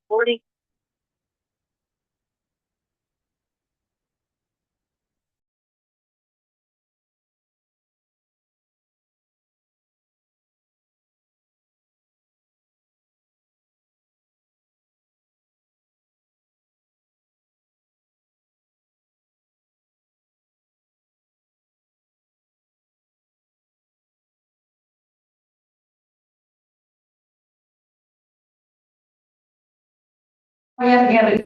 Morning. Yeah.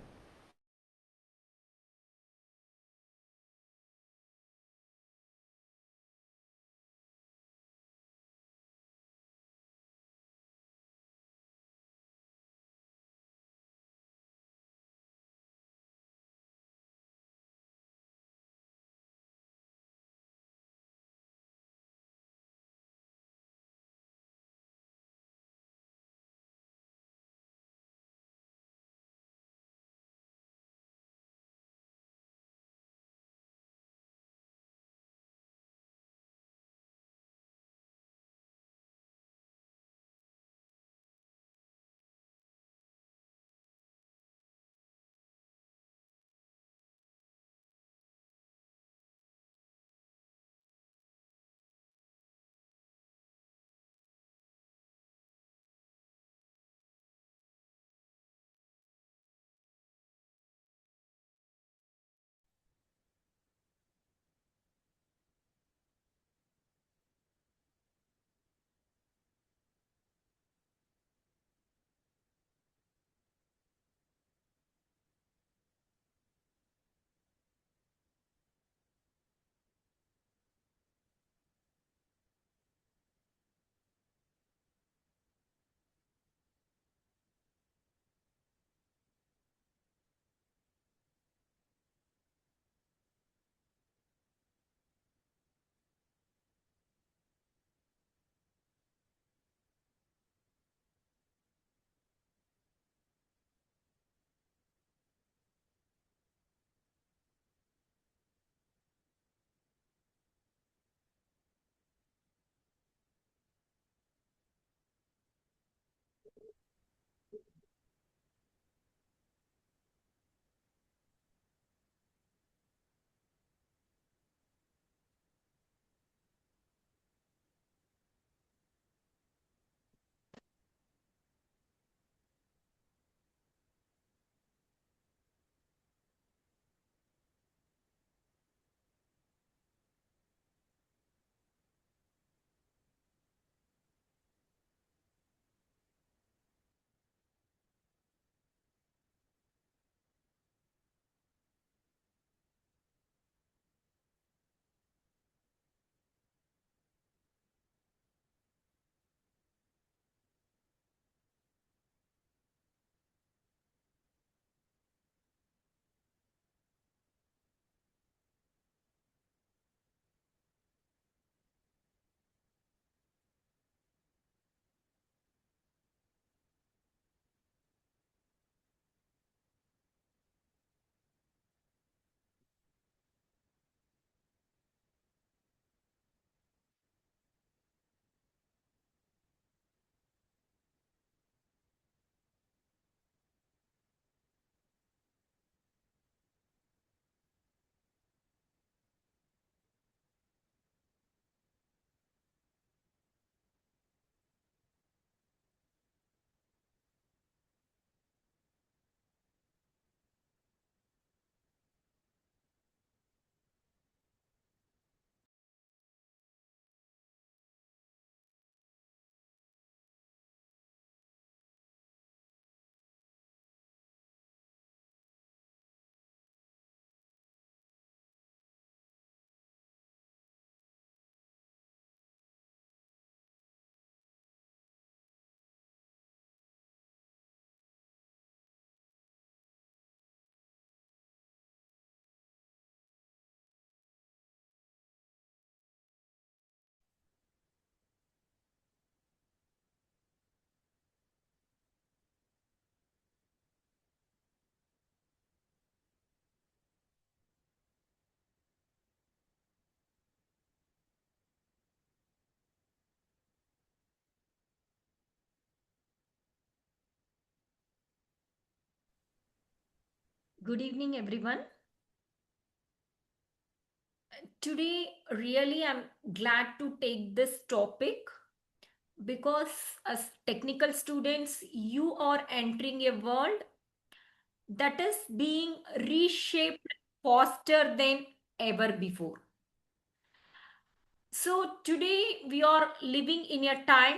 Good evening, everyone. Today, really, I'm glad to take this topic because, as technical students, you are entering a world that is being reshaped faster than ever before. So, today, we are living in a time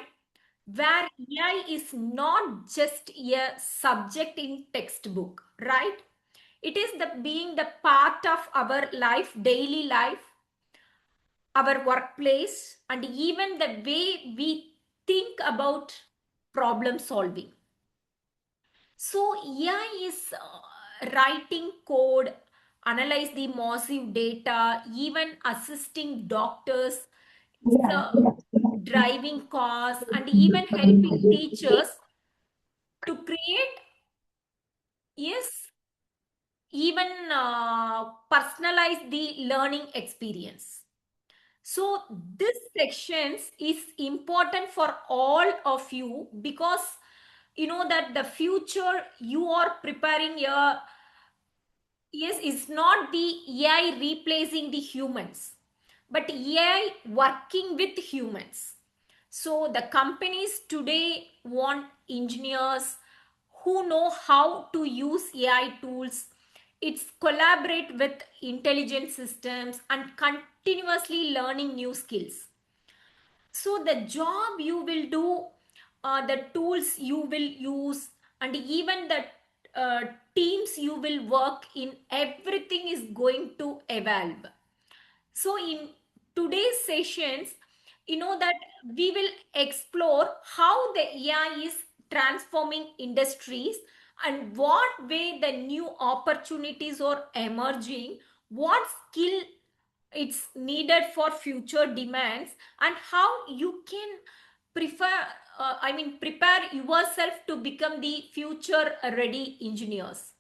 where AI is not just a subject in textbook, right? It is the being the part of our life, daily life, our workplace, and even the way we think about problem solving. So AI is writing code, analyze the massive data, even assisting doctors. It's driving cars and even helping teachers to create, yes, even personalize the learning experience. So this sections is important for all of you because you know that the future you are preparing your, yes, is not the AI replacing the humans, but AI working with humans. So the companies today want engineers who know how to use AI tools. It's collaborate with intelligent systems and continuously learning new skills. So the job you will do, the tools you will use, and even the uh, teams you will work in, everything is going to evolve. So in today's sessions, you know that we will explore how the AI is transforming industries and what way the new opportunities are emerging, what skill it's needed for future demands, and how you can prefer prepare yourself to become the future ready engineers.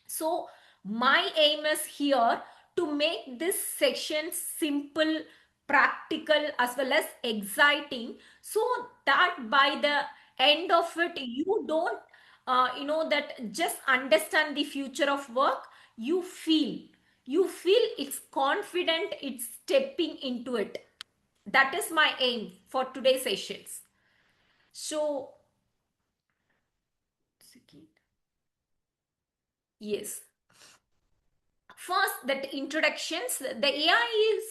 So my aim is here to make this section simple, practical, as well as exciting, so that by the end of it, you don't, that just understand the future of work. You feel it's confident, it's stepping into it. That is my aim for today's sessions. So, yes. First, that introductions, the AI is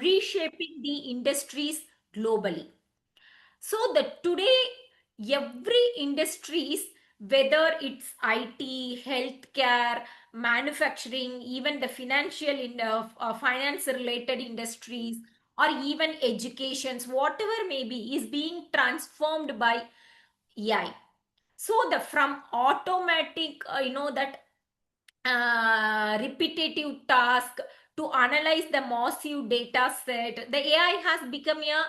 reshaping the industries globally. So that today, every industries, whether it's IT, healthcare, manufacturing, even the financial finance related industries, or even educations, whatever may be, is being transformed by AI. So the from automatic, that repetitive task to analyze the massive data set, the AI has become a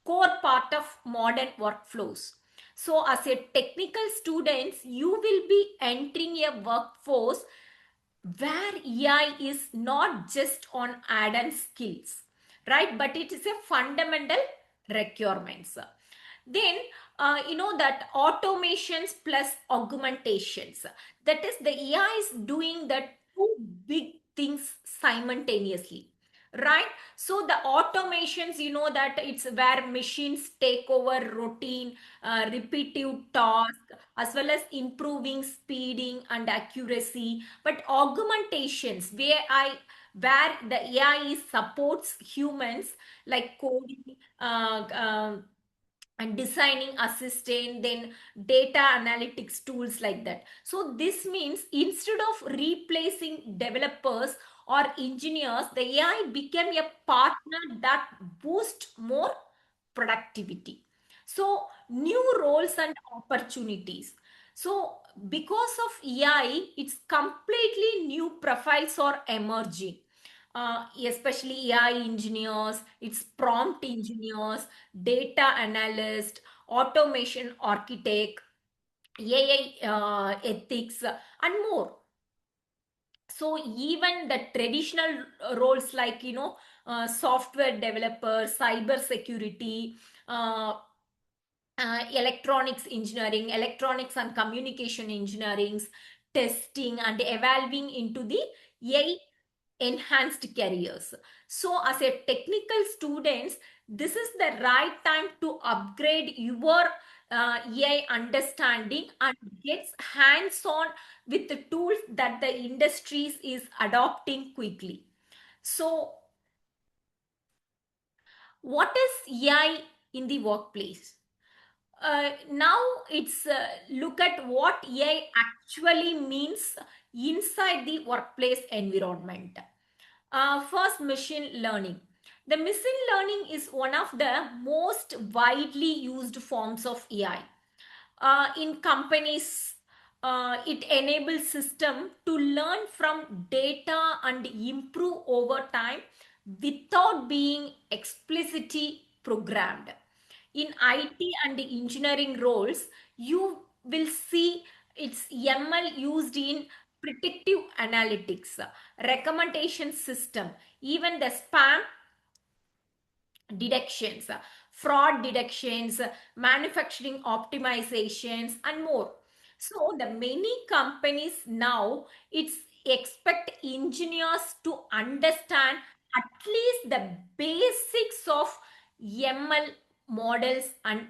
core part of modern workflows. So, as a technical students, you will be entering a workforce where AI is not just on add-on skills, right? But it is a fundamental requirements. Then, that automations plus augmentations. That is, the AI is doing the two big things simultaneously, right? So the automations, you know that it's where machines take over routine, repetitive task, as well as improving speeding and accuracy. But augmentations, where the AI supports humans, like coding, and designing assistant, then data analytics tools like that. So this means instead of replacing developers or engineers, the AI became a partner that boosts more productivity. So new roles and opportunities. So because of AI, it's completely new profiles are emerging. Especially AI engineers, it's prompt engineers, data analyst, automation architect, AI ethics, and more. So even the traditional roles like, software developer, cyber security, uh, electronics engineering, electronics and communication engineering, testing, and evolving into the AI enhanced careers. So, as a technical students, this is the right time to upgrade your AI understanding and gets hands on with the tools that the industries is adopting quickly. So, what is AI in the workplace? Now it's look at what AI actually means inside the workplace environment. First, machine learning. The machine learning is one of the most widely used forms of AI. In companies, it enables system to learn from data and improve over time without being explicitly programmed. In IT and engineering roles, you will see its ML used in predictive analytics, recommendation system, even the spam deductions, fraud deductions, manufacturing optimizations, and more. So the many companies now it's expect engineers to understand at least the basics of ML models and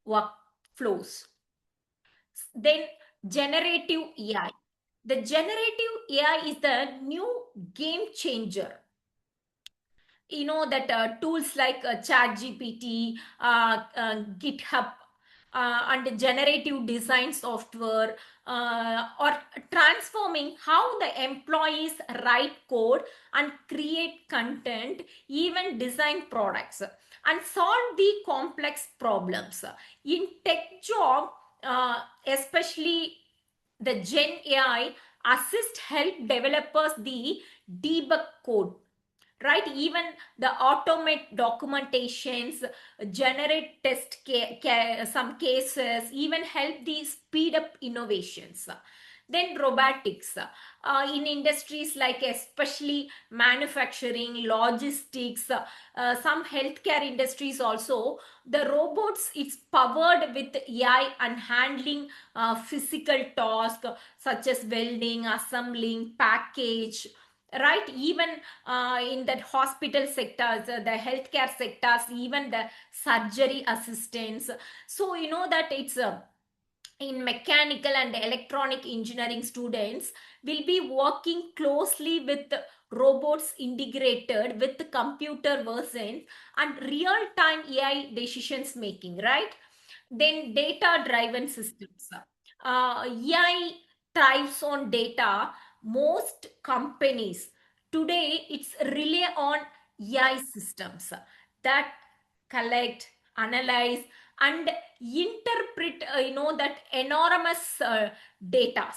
workflows. Then generative AI. The generative AI is the new game changer. That tools like chat gpt, github, and generative design software are transforming how the employees write code and create content, even design products, and solve the complex problems in tech job. Especially the gen AI assist help developers the debug code, right? Even the automate documentations, generate some cases, even help the speed up innovations. Then robotics, in industries like especially manufacturing, logistics, some healthcare industries also, the robots it's powered with AI and handling physical tasks such as welding, assembling, package, right? Even in the hospital sectors, the healthcare sectors, even the surgery assistants. So that it's in mechanical and electronic engineering, students will be working closely with robots integrated with computer versions and real time AI decisions making, right? Then data driven systems. AI thrives on data. Most companies today it's rely on AI systems that collect, analyze, and interpret that enormous data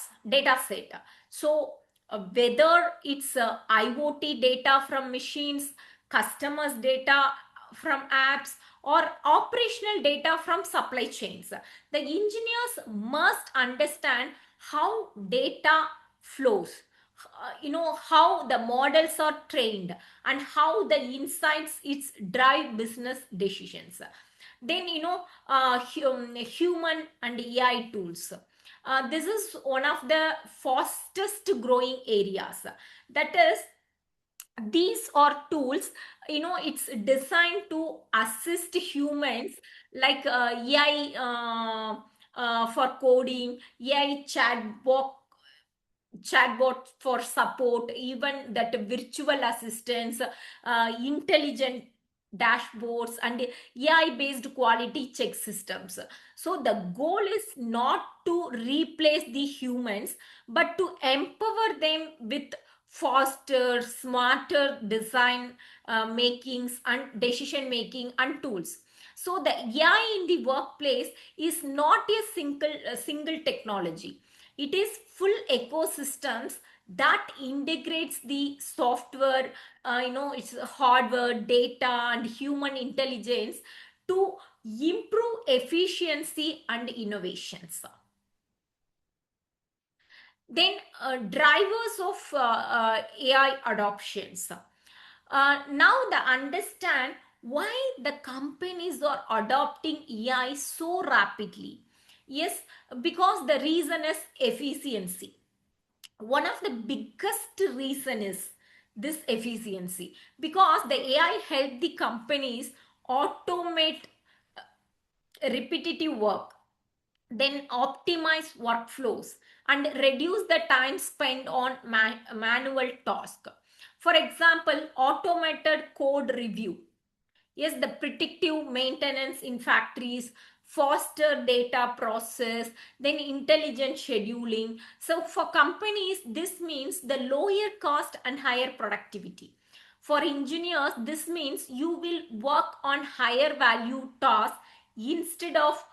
set. So whether it's IoT data from machines, customers data from apps, or operational data from supply chains, the engineers must understand how data flows, how the models are trained, and how the insights it's drive business decisions. Then human and AI tools. This is one of the fastest growing areas. That is, these are tools, it's designed to assist humans, like AI for coding, AI chatbot for support, even that virtual assistants, intelligent dashboards, and AI based quality check systems. So the goal is not to replace the humans, but to empower them with faster, smarter design makings and decision making and tools. So the AI in the workplace is not a single technology. It is full ecosystems that integrates the software, it's hardware, data, and human intelligence to improve efficiency and innovations. Then drivers of AI adoptions. Now the understand why the companies are adopting AI so rapidly. Yes, because the reason is efficiency. One of the biggest reason is this efficiency, because the AI help the companies automate repetitive work, then optimize workflows and reduce the time spent on manual tasks. For example, automated code review. Yes, the predictive maintenance in factories, faster data process, then intelligent scheduling. So for companies, this means the lower cost and higher productivity. For engineers, this means you will work on higher value tasks instead of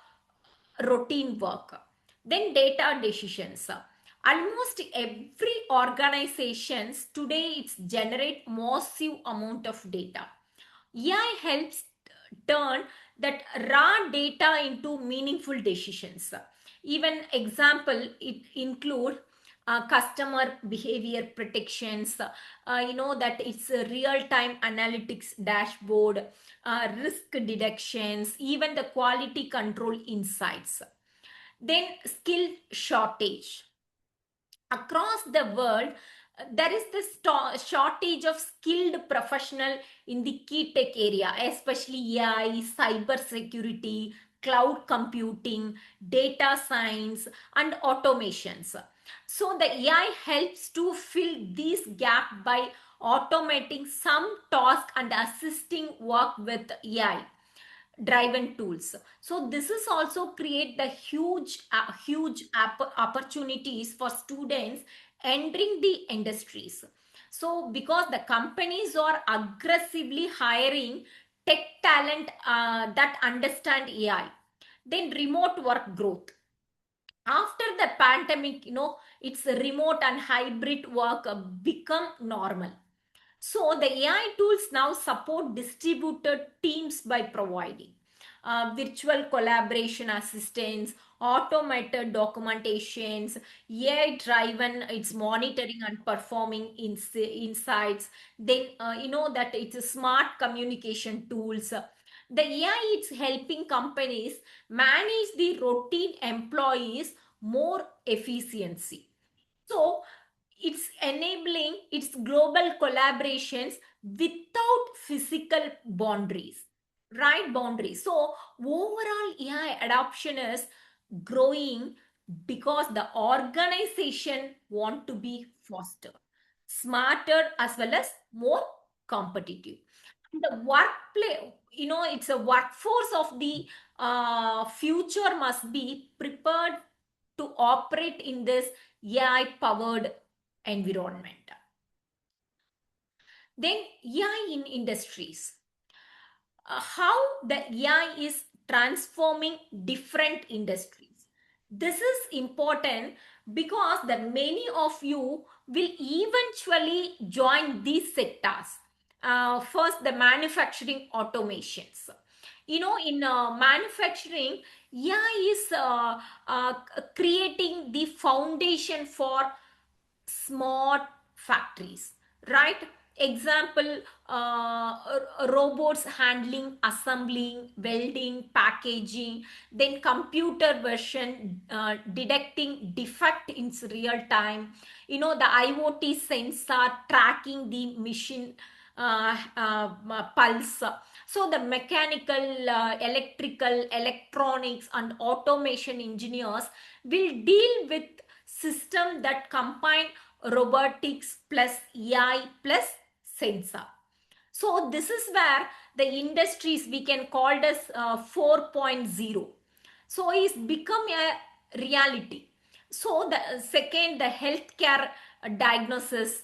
routine work. Then data decisions. Almost every organizations today it's generate massive amount of data. AI helps turn that raw data into meaningful decisions. Even example, it include customer behavior protections, that it's a real-time analytics dashboard, risk deductions, even the quality control insights. Then skill shortage across the world. There is this shortage of skilled professional in the key tech area, especially AI, cyber security, cloud computing, data science and automations. So the AI helps to fill this gap by automating some tasks and assisting work with AI driven tools. So this is also create the huge opportunities for students entering the industries. So because the companies are aggressively hiring tech talent that understand AI, then remote work growth after the pandemic, it's remote and hybrid work become normal. So the AI tools now support distributed teams by providing virtual collaboration assistance, automated documentations, AI-driven it's monitoring and performing insights. Then that it's a smart communication tools. The AI is helping companies manage the routine employees more efficiency. So it's enabling its global collaborations without physical boundaries, right? Boundaries. So overall AI adoption is growing because the organization want to be faster, smarter, as well as more competitive. The workplace, it's a workforce of the future must be prepared to operate in this AI powered environment. Then AI in industries, how the AI is transforming different industries. This is important because the many of you will eventually join these sectors. First, the manufacturing automations. In manufacturing, AI is creating the foundation for smart factories, right? Example, robots handling, assembling, welding, packaging, then computer version detecting defect in real time, the IoT sensor tracking the machine pulse. So the mechanical, electrical, electronics and automation engineers will deal with system that combine robotics plus AI plus sensor. So this is where the industries we can call as 4.0. So it's become a reality. So the second, the healthcare diagnosis,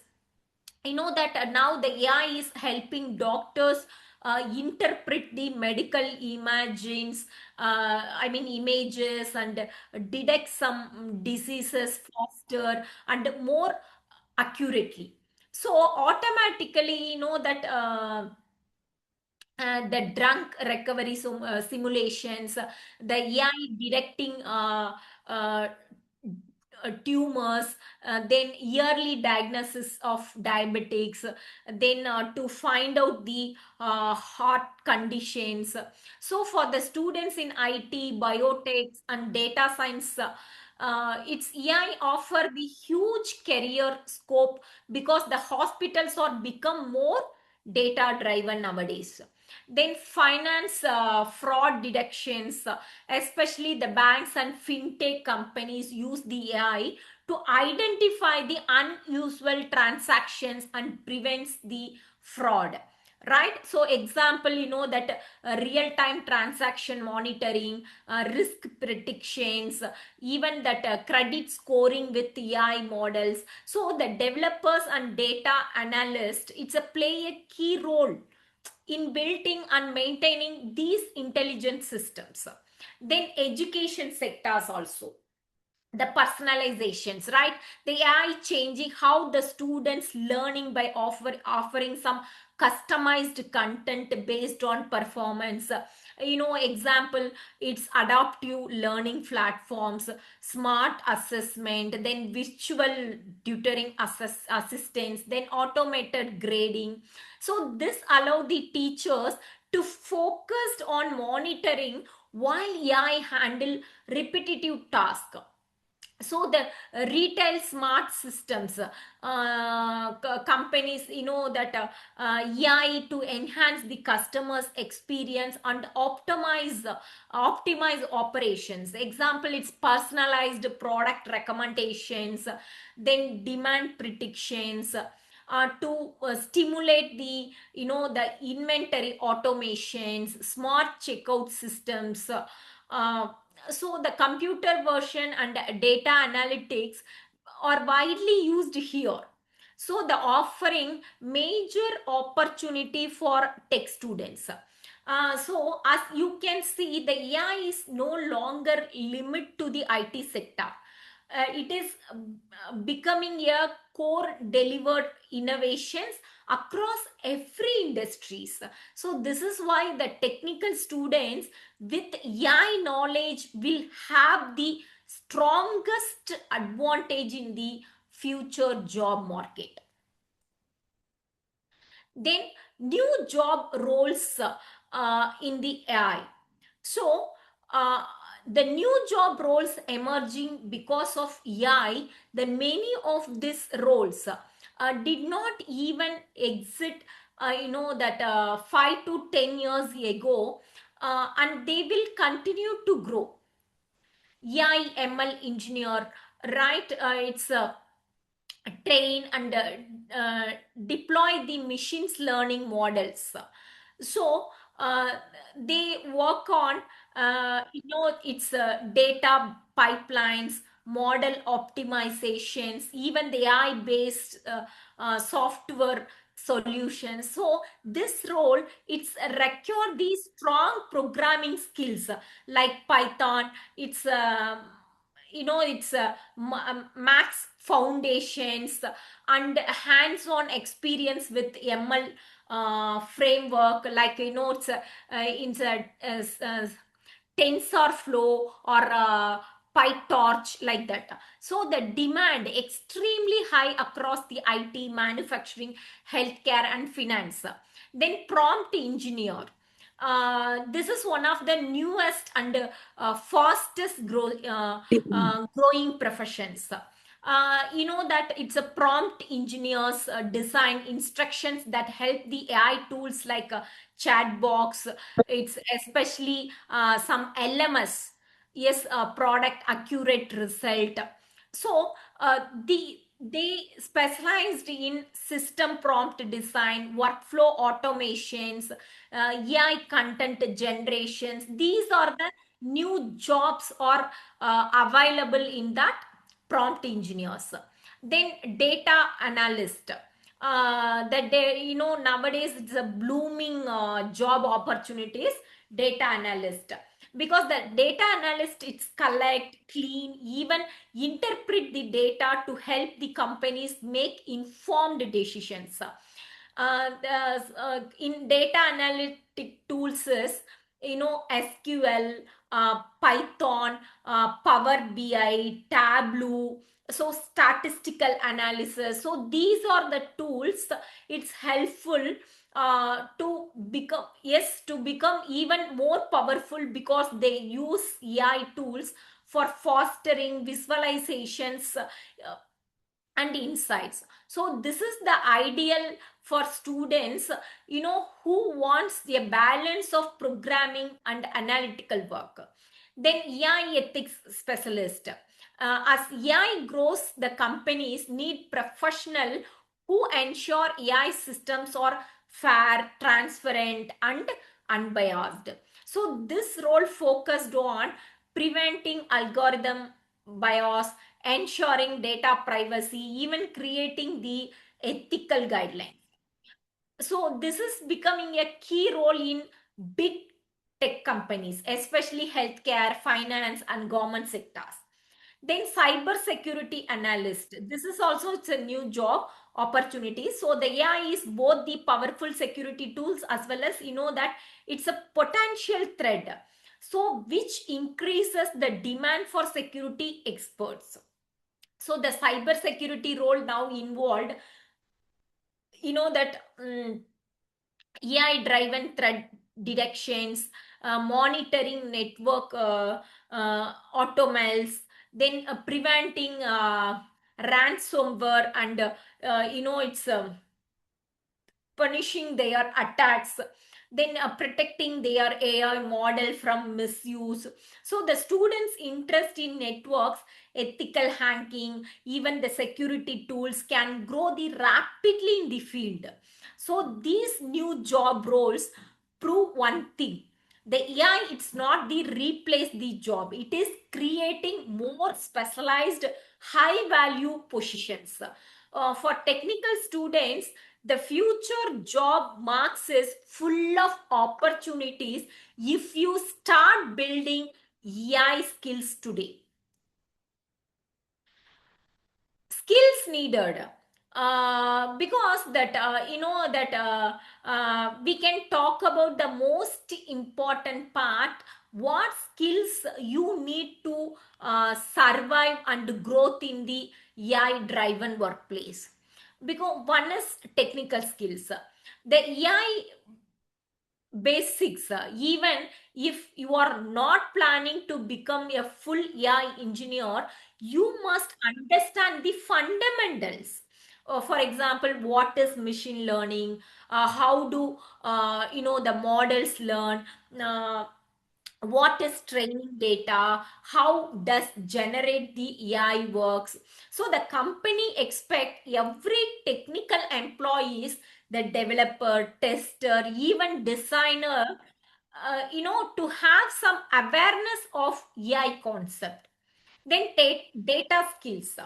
that now the AI is helping doctors interpret the medical images and detect some diseases faster and more accurately. So automatically, the drunk recovery simulations, the AI detecting uh, tumors, then yearly diagnosis of diabetics, then to find out the heart conditions. So for the students in IT, biotech and data science, Its AI offer the huge career scope because the hospitals are become more data driven nowadays. Then finance fraud detections, especially the banks and fintech companies use the AI to identify the unusual transactions and prevents the fraud, right? So example, that real time transaction monitoring, risk predictions, even that credit scoring with AI models. So the developers and data analysts, it's a play a key role in building and maintaining these intelligent systems. Then education sectors also, the personalizations, right? The AI changing how the students learning by offering some customized content based on performance. Example, it's adaptive learning platforms, smart assessment, then virtual tutoring assistance, then automated grading. So this allow the teachers to focus on monitoring while AI handle repetitive tasks. So the retail smart systems, companies, that AI to enhance the customers experience and optimize operations. Example, it's personalized product recommendations, then demand predictions, to stimulate the the inventory automations, smart checkout systems. uh, so the computer version and data analytics are widely used here. So the offering major opportunity for tech students. So as you can see, the AI is no longer limit to the IT sector. It is becoming a core delivered innovations across every industries. So this is why the technical students with AI knowledge will have the strongest advantage in the future job market. Then new job roles in the AI. So the new job roles emerging because of AI, the many of these roles did not even exist, that 5 to 10 years ago, and they will continue to grow. AI ML engineer, right? It's a train and deploy the machines learning models. So uh, they work on it's data pipelines, model optimizations, even the AI based software solutions. So this role, it's require these strong programming skills like Python. It's it's max foundations and hands-on experience with ML framework, like it's a TensorFlow or PyTorch, like that. So the demand extremely high across the IT, manufacturing, healthcare, and finance. Then prompt engineer. This is one of the newest and fastest growing professions. That it's a prompt engineers design instructions that help the AI tools like chat box. It's especially some LMS, yes, product accurate result. So they specialized in system prompt design, workflow automations, AI content generations. These are the new jobs are available in that prompt engineers. Then data analyst. That they, nowadays it's a blooming job opportunities. Data analyst, because the data analyst, it's collect, clean, even interpret the data to help the companies make informed decisions. In data analytic tools is, SQL, Python, Power BI, Tableau, so statistical analysis. So these are the tools. It's helpful to become even more powerful because they use AI tools for fostering visualizations and insights. So this is the ideal for students, who wants a balance of programming and analytical work. Then AI ethics specialist. As AI grows, the companies need professional who ensure AI systems are fair, transparent, and unbiased. So this role focused on preventing algorithm bias, ensuring data privacy, even creating the ethical guidelines. So this is becoming a key role in big tech companies, especially healthcare, finance, and government sectors. Then cyber security analyst. This is also, it's a new job opportunity. So the AI is both the powerful security tools as well as, that it's a potential threat. So which increases the demand for security experts. So the cyber security role now involved, that AI driven threat detections, monitoring network automails, then preventing ransomware, and it's punishing their attacks, then protecting their AI model from misuse. So the students' interest in networks, ethical hacking, even the security tools can grow the rapidly in the field. So these new job roles prove one thing. The AI, it's not the replace the job. It is creating more specialized, high value positions. For technical students, the future job marks is full of opportunities if you start building AI skills today. Skills needed, because that we can talk about the most important part, what skills you need to survive and growth in the AI driven workplace. Because one is technical skills, the AI basics. Even if you are not planning to become a full AI engineer, you must understand the fundamentals. For example, what is machine learning? How do the models learn? Uh, what is training data? How does generate the AI works? So the company expect every technical employees, the developer, tester, even designer, to have some awareness of AI concept. Then data skills.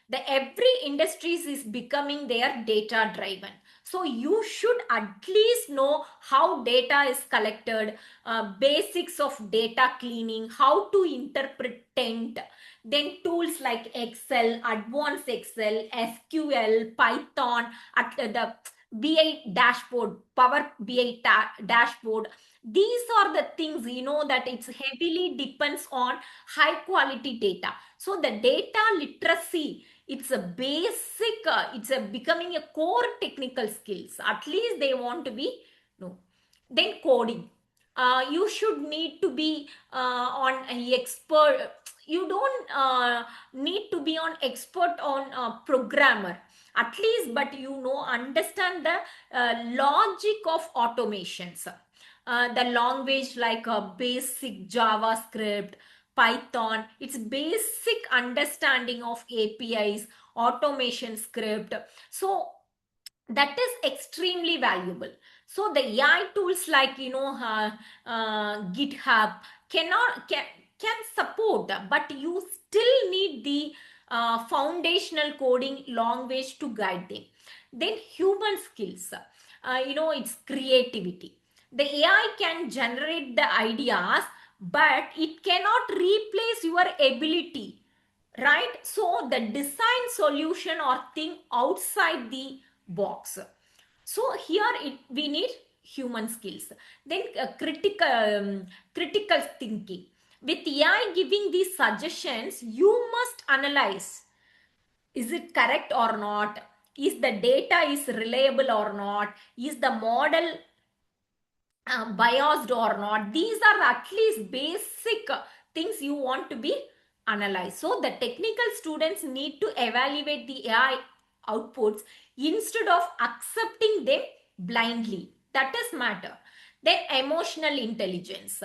The every industries is becoming their data driven. So you should at least know how data is collected, basics of data cleaning, how to interpret tent, then tools like Excel, advanced Excel, SQL, Python, at the BI dashboard, Power BI dashboard. These are the things, that it's heavily depends on high quality data. So the data literacy, it's a basic, it's a becoming a core technical skills. At least they want to be, no. Then coding. You should need to be on an expert. You don't need to be on expert on programmer at least, but understand the logic of automations. The language like a basic JavaScript, Python, it's basic understanding of APIs, automation script. So that is extremely valuable. So the AI tools like GitHub can support, but you still need the foundational coding language to guide them. Then human skills, it's creativity. The AI can generate the ideas, but it cannot replace your ability, right? So the design solution or think outside the box. So here we need human skills. Then critical thinking. With AI giving these suggestions, you must analyze, is it correct or not? Is the data is reliable or not? Is the model biased or not? These are at least basic things you want to be analyze. So the technical students need to evaluate the AI outputs instead of accepting them blindly. That is matter. Then emotional intelligence.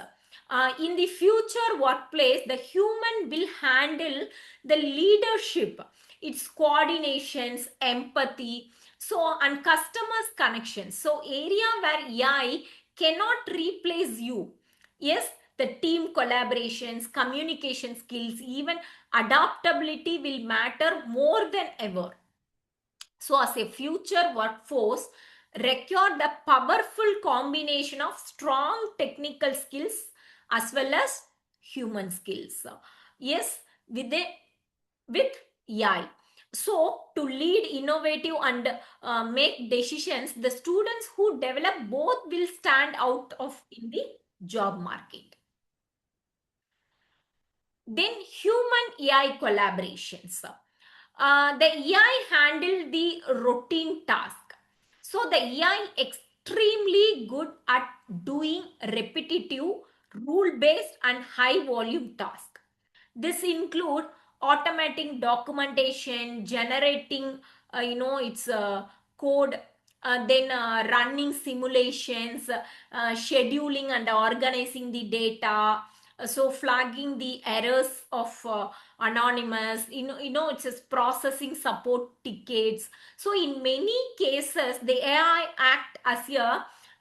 In the future workplace, the human will handle the leadership, its coordinations, empathy, so and customers connections. So area where AI cannot replace you. Yes, the team collaborations, communication skills, even adaptability will matter more than ever. So, as a future workforce, require the powerful combination of strong technical skills as well as human skills. Yes, with with AI. So, to lead innovative and make decisions, the students who develop both will stand out of in the job market. Then human AI collaborations. The AI handle the routine task. So the AI extremely good at doing repetitive, rule-based and high volume tasks. This include automating documentation, generating, its code, then running simulations, scheduling and organizing the data, so flagging the errors of anonymous, it's just processing support tickets. So in many cases, the AI act as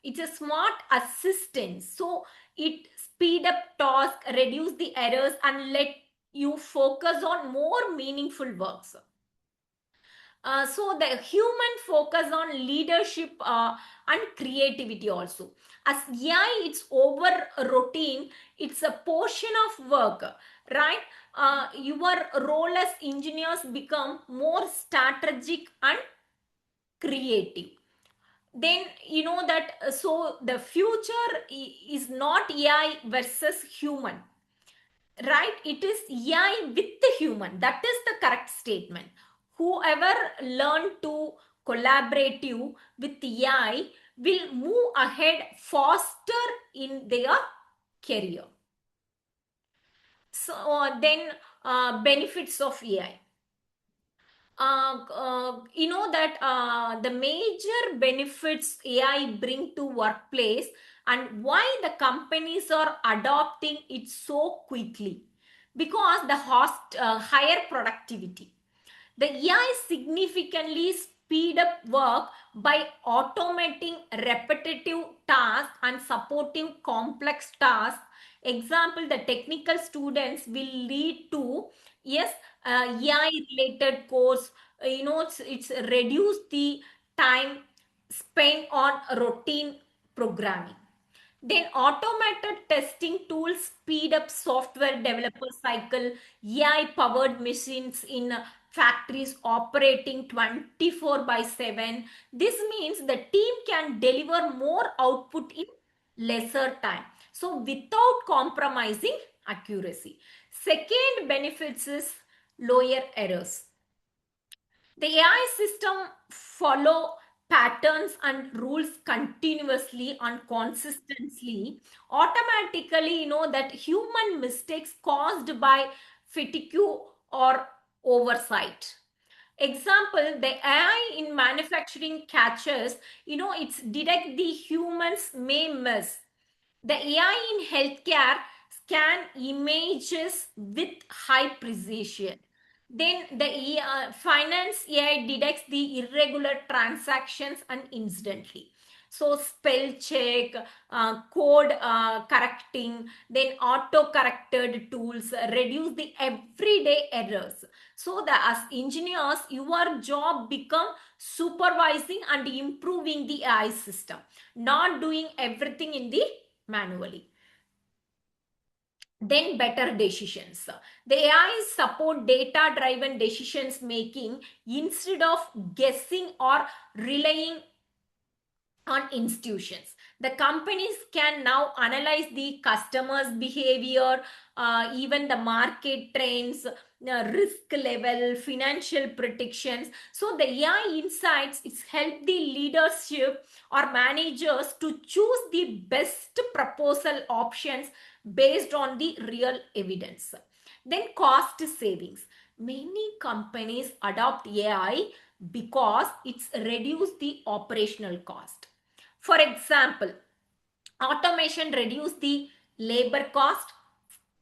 it's a smart assistant. So it speed up task, reduce the errors and let you focus on more meaningful works. So the human focus on leadership and creativity also. As AI, it's over routine, it's a portion of work, right? Your role as engineers become more strategic and creative. Then that so the future is not AI versus human, right? It is AI with the human. That is the correct statement. Whoever learn to collaborative with AI will move ahead faster in their career. So then benefits of AI. That the major benefits AI bring to workplace and why the companies are adopting it so quickly, because the higher productivity. The AI significantly speed up work by automating repetitive tasks and supporting complex tasks. Example, the technical students will lead to, yes, AI related course. It's reduced the time spent on routine programming. Then automated testing tools speed up software developer cycle, AI powered machines in factories operating 24 by 7. This means the team can deliver more output in lesser time. So without compromising accuracy. Second benefits is lower errors. The AI system follow patterns and rules continuously and consistently. Automatically, that human mistakes caused by fatigue or oversight. Example, the AI in manufacturing catches, it's detect the humans may miss. The AI in healthcare scan images with high precision. Then the finance AI detects the irregular transactions and instantly. So spell check, code correcting, then auto corrected tools reduce the everyday errors. So that as engineers, your job become supervising and improving the AI system, not doing everything in the manually. Then better decisions. The AI support data driven decisions making instead of guessing or relying on institutions. The companies can now analyze the customers behavior, even the market trends, risk level, financial predictions. So the AI insights, it's help the leadership or managers to choose the best proposal options based on the real evidence. Then cost savings. Many companies adopt AI because it's reduced the operational cost. For example, automation reduce the labor cost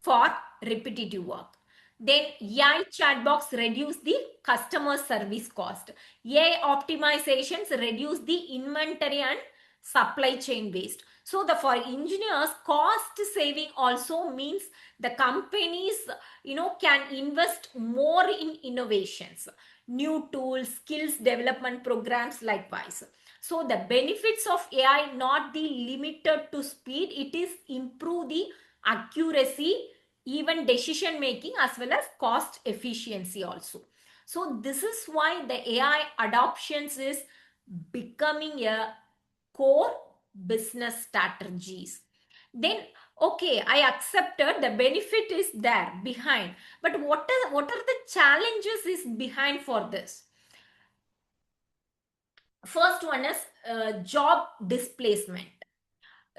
for repetitive work. Then AI chatbots reduce the customer service cost. AI optimizations reduce the inventory and supply chain waste. So the for engineers, cost saving also means the companies can invest more in innovations, new tools, skills development programs likewise. So the benefits of AI not the limited to speed, it is improve the accuracy, even decision making, as well as cost efficiency also. So this is why the AI adoptions is becoming a core business strategies. Then okay, I accepted the benefit is there behind, but what are the challenges is behind for this? First one is job displacement.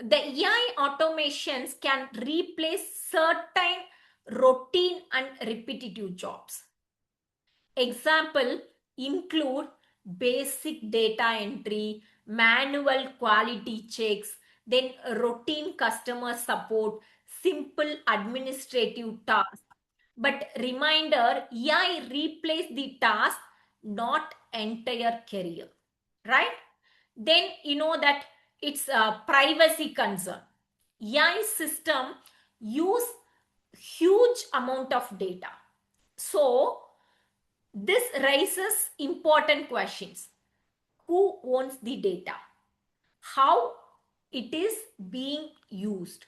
The AI automations can replace certain routine and repetitive jobs. Example include basic data entry, manual quality checks, then routine customer support, simple administrative tasks. But reminder, AI replace the task, not entire career, right? Then that it's a privacy concern. AI system use huge amount of data. So this raises important questions. Who owns the data? How it is being used?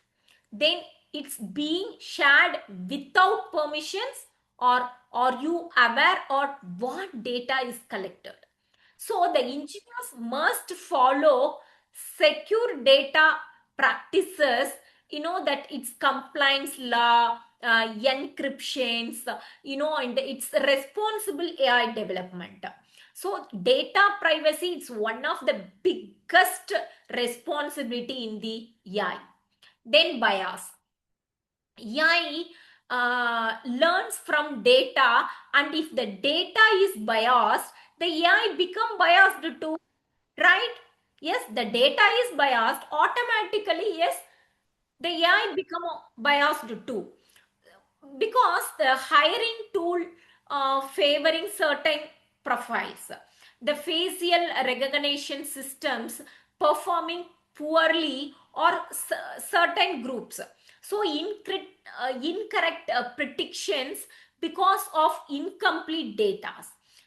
Then it's being shared without permissions, or are you aware or what data is collected? So the engineers must follow secure data practices, that it's compliance law, encryptions, and it's responsible AI development. So data privacy is one of the biggest responsibility in the AI. Then bias. AI learns from data, and if the data is biased, the AI become biased too, right? Yes, the data is biased, automatically, yes, the AI become biased too, because the hiring tool favoring certain profiles, the facial recognition systems performing poorly, or certain groups. So incorrect predictions because of incomplete data.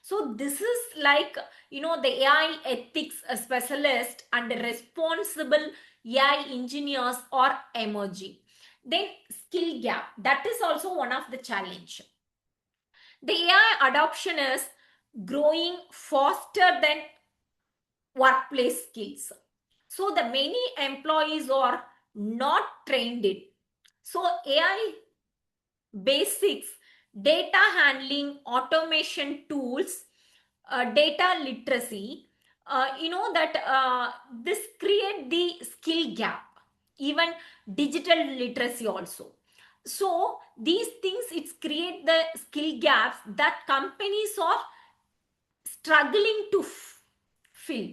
So this is like the AI ethics specialist and responsible AI engineers are emerging. Then skill gap, that is also one of the challenge. The AI adoption is growing faster than workplace skills. So the many employees are not trained in. So AI basics, data handling, automation tools, data literacy, that this create the skill gap, even digital literacy also. So these things, it's create the skill gaps that companies are struggling to fill.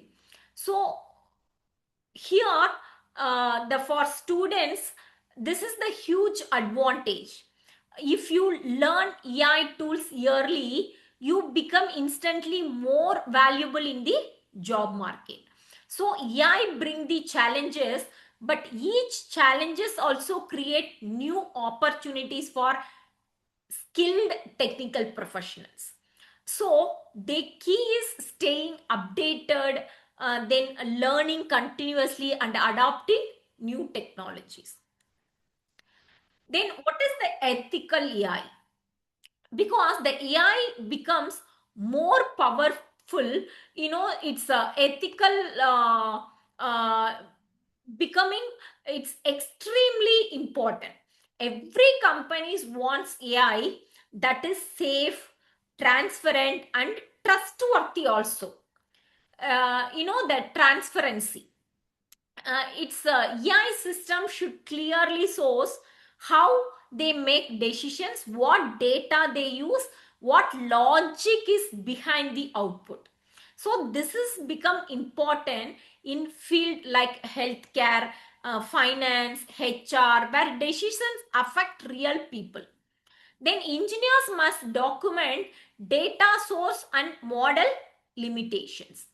So here, the for students, this is the huge advantage. If you learn AI tools early, you become instantly more valuable in the job market. So AI bring the challenges, but each challenges also create new opportunities for skilled technical professionals. So the key is staying updated, then learning continuously and adopting new technologies. Then what is the ethical AI? Because the AI becomes more powerful, it's ethical becoming, it's extremely important. Every company wants AI that is safe, transparent, and trustworthy also. The transparency, its AI system should clearly shows how they make decisions, what data they use, what logic is behind the output. So this has become important in field like healthcare, finance, HR, where decisions affect real people. Then engineers must document data source and model limitations.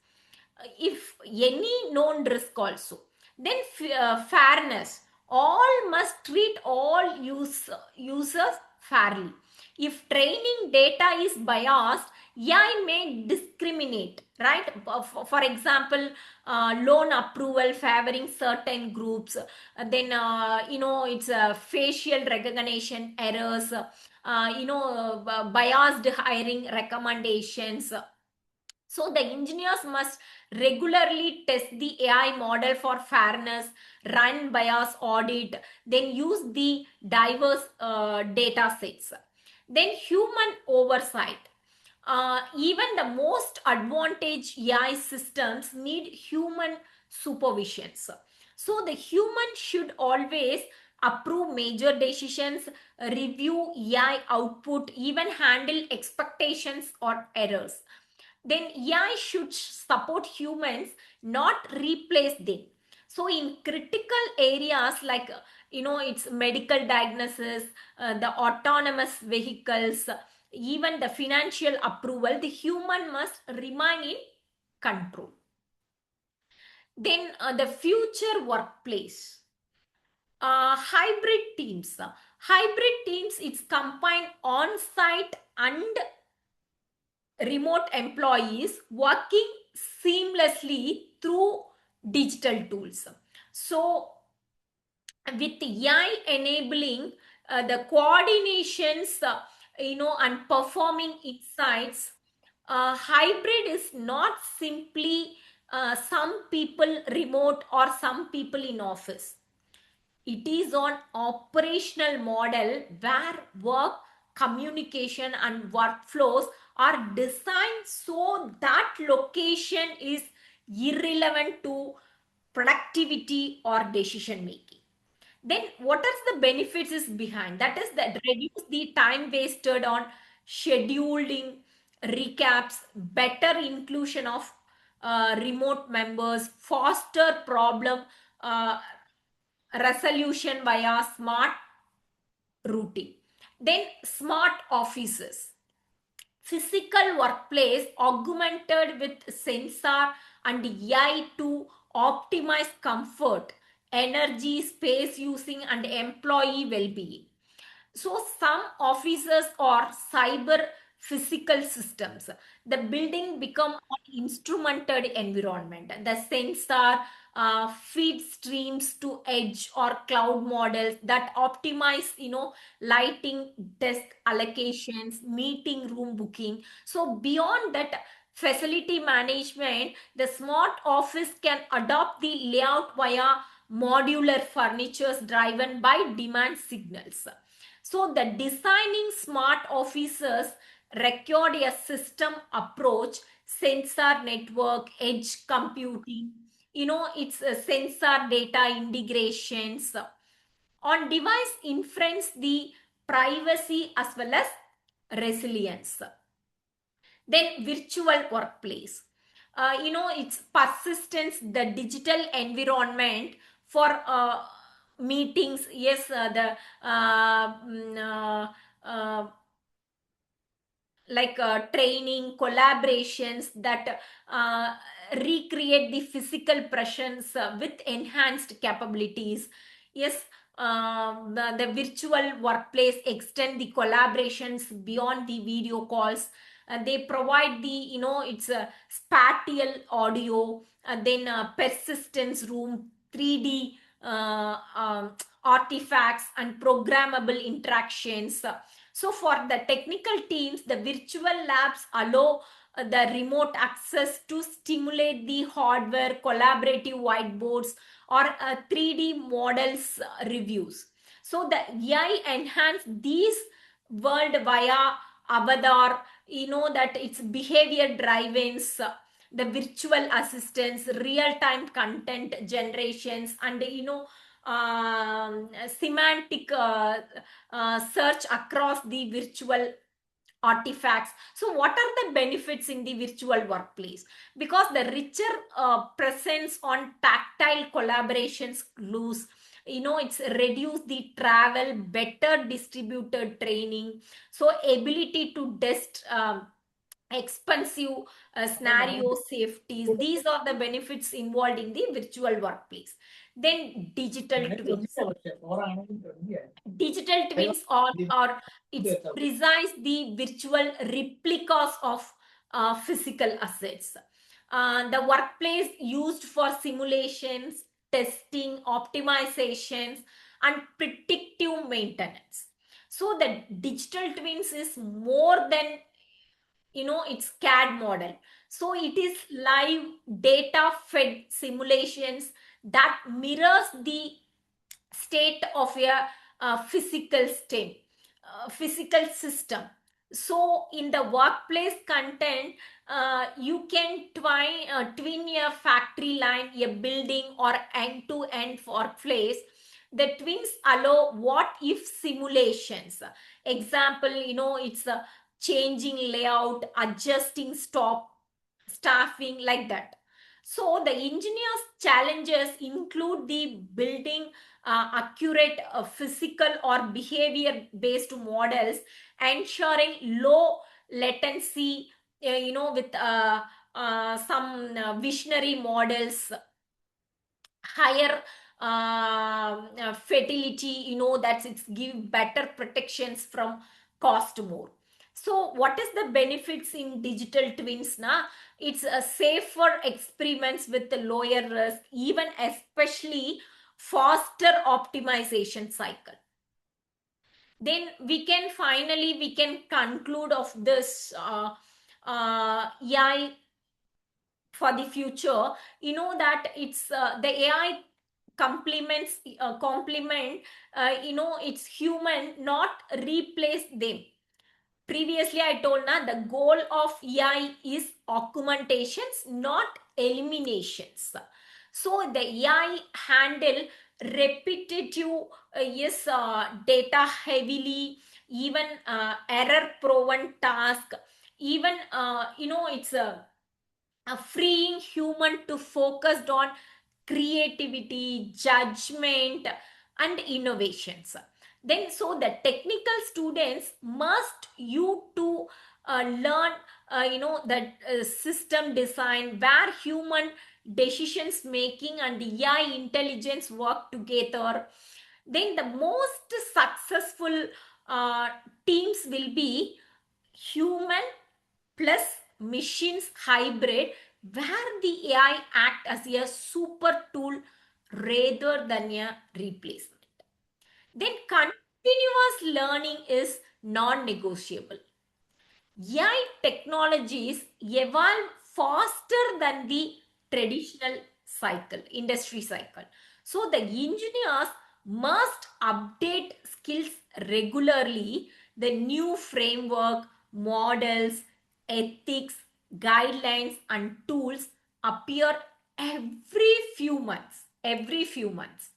If any known risk also. Then fairness. All must treat all users fairly. If training data is biased, AI may discriminate, right? For example, loan approval favoring certain groups, then it's facial recognition errors, biased hiring recommendations. So the engineers must regularly test the AI model for fairness, run bias audit, then use the diverse data sets. Then human oversight. Even the most advantaged AI systems need human supervisions. So the human should always approve major decisions, review AI output, even handle expectations or errors. Then AI should support humans, not replace them. So in critical areas like it's medical diagnosis, the autonomous vehicles, even the financial approval, the human must remain in control. Then the future workplace. Hybrid teams. Hybrid teams, it's combined on-site and remote employees working seamlessly through digital tools. So, with AI enabling the coordinations, and performing insights, hybrid is not simply some people remote or some people in office. It is on operational model where work, communication and workflows are designed so that location is irrelevant to productivity or decision making. Then what are the benefits is behind that is that reduce the time wasted on scheduling, recaps, better inclusion of remote members, faster problem uh, resolution via smart routing. Then smart offices, physical workplace augmented with sensor and AI to optimize comfort, energy, space using and employee well-being. So some offices are cyber physical systems. The building become an instrumented environment. The sensor feed streams to edge or cloud models that optimize, lighting, desk allocations, meeting room booking. So beyond that, facility management, the smart office can adopt the layout via modular furnitures driven by demand signals. So the designing smart offices required a system approach, sensor network, edge computing, it's a sensor data integrations, on device inference, the privacy as well as resilience. Then virtual workplace. It's persistence, the digital environment for meetings. Yes, the like training, collaborations that recreate the physical presence with enhanced capabilities. Yes, the virtual workplace extend the collaborations beyond the video calls. They provide the, it's a spatial audio, then persistence room, 3D artifacts and programmable interactions. So for the technical teams, the virtual labs allow the remote access to stimulate the hardware, collaborative whiteboards or 3D models reviews. So the AI enhance these world via avatar, that it's behavior drive-ins, the virtual assistants, real-time content generations, and semantic search across the virtual artifacts. So what are the benefits in the virtual workplace? Because the richer presence on tactile collaborations clues, it's reduce the travel, better distributed training, so ability to test expensive scenario safeties. These are the benefits involved in the virtual workplace. Then digital twins are it's precise the virtual replicas of physical assets. The workplace used for simulations, testing, optimizations, and predictive maintenance. So the digital twins is more than its CAD model. So it is live data fed simulations that mirrors the state of a physical system. So in the workplace content, you can twin a factory line, a building, or end-to-end workplace. The twins allow what if simulations. Example, it's a changing layout, adjusting staffing, like that. So the engineers challenges include the building accurate physical or behavior based models, ensuring low latency, with some visionary models, higher fertility, that it's give better protections from cost more. So what is the benefits in digital twins na? It's a safer experiments with the lower risk, even especially faster optimization cycle. Then we can conclude of this AI for the future. That it's the AI complement, it's human, not replace them. Previously I told na, the goal of AI is augmentations, not eliminations. So the AI handle repetitive, yes, data heavily, even error proven task, even it's a freeing human to focus on creativity, judgment, and innovations. Then so the technical students must you to learn that system design where human decisions making and AI intelligence work together. Then the most successful teams will be human plus machines hybrid, where the AI act as a super tool rather than a replacement. Then continuous learning is non-negotiable. AI technologies evolve faster than the traditional industry cycle. So the engineers must update skills regularly. The new framework, models, ethics, guidelines, and tools appear every few months. Every few months.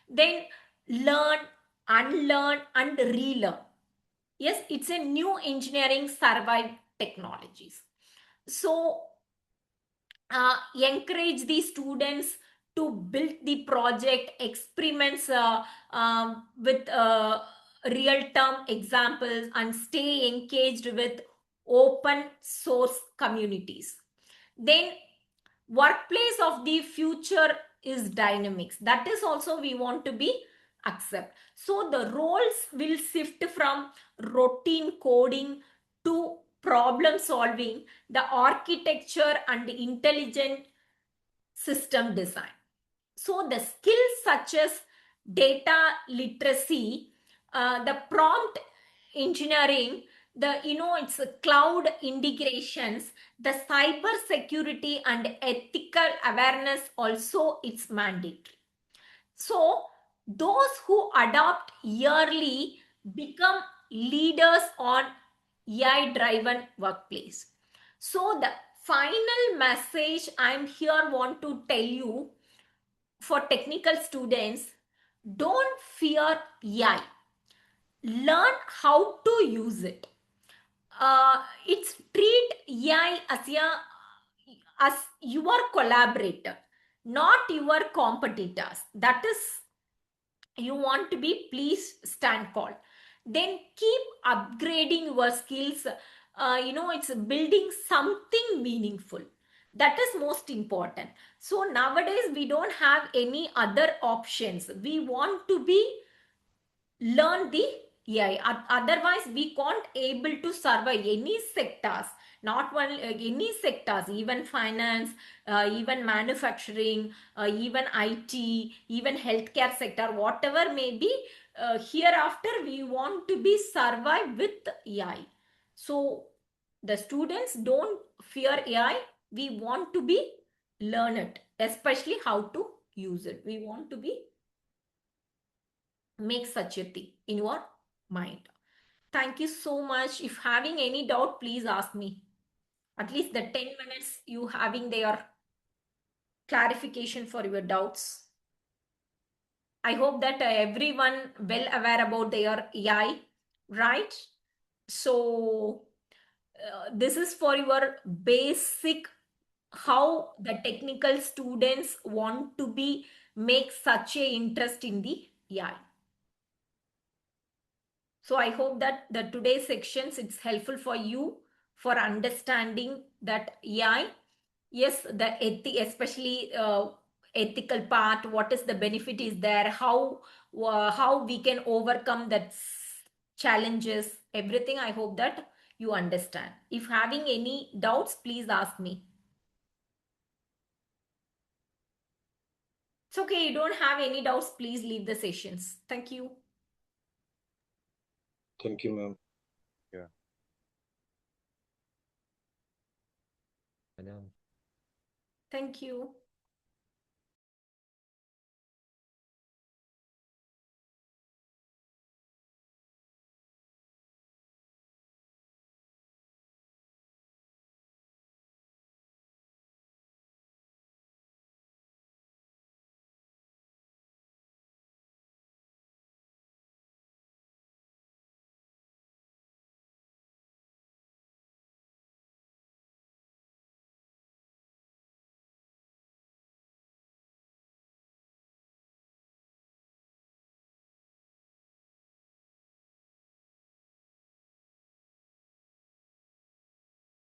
Then learn, unlearn, and relearn. Yes, it's a new engineering survive technologies. So encourage the students to build the project experiments with real term examples, and stay engaged with open source communities. Then workplace of the future is dynamics, that is also we want to be accept. So the roles will shift from routine coding to problem solving, the architecture, and intelligent system design. So the skills such as data literacy, the prompt engineering, the it's a cloud integrations, the cyber security and ethical awareness also it's mandatory. So those who adopt yearly become leaders on AI driven workplace. So the final message I'm here want to tell you for technical students, Don't fear AI. Learn how to use it. It's treat AI as your collaborator, not your competitors. That is, you want to be, please stand call. Then keep upgrading your skills. It's building something meaningful. That is most important. So nowadays we don't have any other options. We want to be learn the AI. Otherwise, we can't able to survive any sectors. Not one any sectors, even finance, even manufacturing, even IT, even healthcare sector, whatever may be. Hereafter, we want to be survive with AI. So the students don't fear AI. We want to be learn it, especially how to use it. We want to be make such a thing in your mind. Thank you so much. If having any doubt, please ask me. At least the 10 minutes you having their clarification for your doubts. I hope that everyone well aware about their AI, right? So this is for your basic how the technical students want to be make such a interest in the AI. So I hope that the today's sections it's helpful for you for understanding that AI, yes, the especially ethical part, what is the benefit is there, how we can overcome that challenges, everything. I hope that you understand. If having any doubts, please ask me. It's okay. You don't have any doubts, please leave the sessions. Thank you. Thank you, ma'am. Yeah. I know. Thank you.